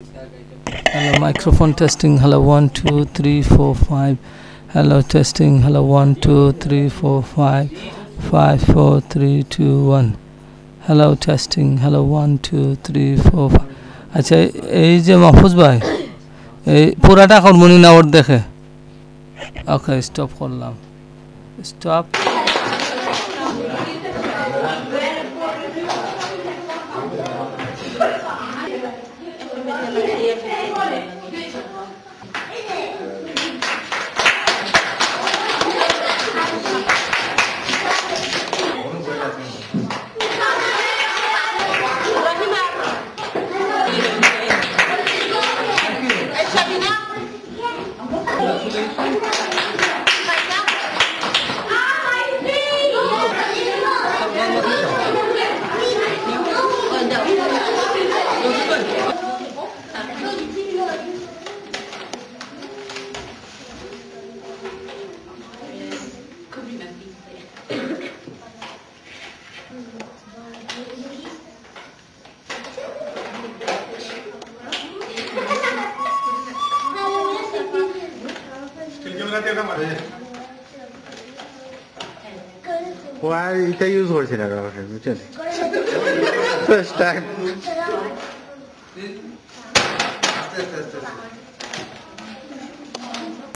Hello, microphone testing. Hello, 1, 2, 3, 4, 5. Hello, testing. Hello, 1, 2, 3, 4, 5. 5, 4, 3, 2, 1. Hello, testing. Hello, 1, 2, 3, 4, 5. আচ্ছা এই যে মাহফুজ ভাই এই পুরাটা করবনি না ওর দেখে ওকে স্টপ করলাম স্টপ Why এটা ইউজ করছি না কারণে বুঝছেন ফার্স্ট টাইম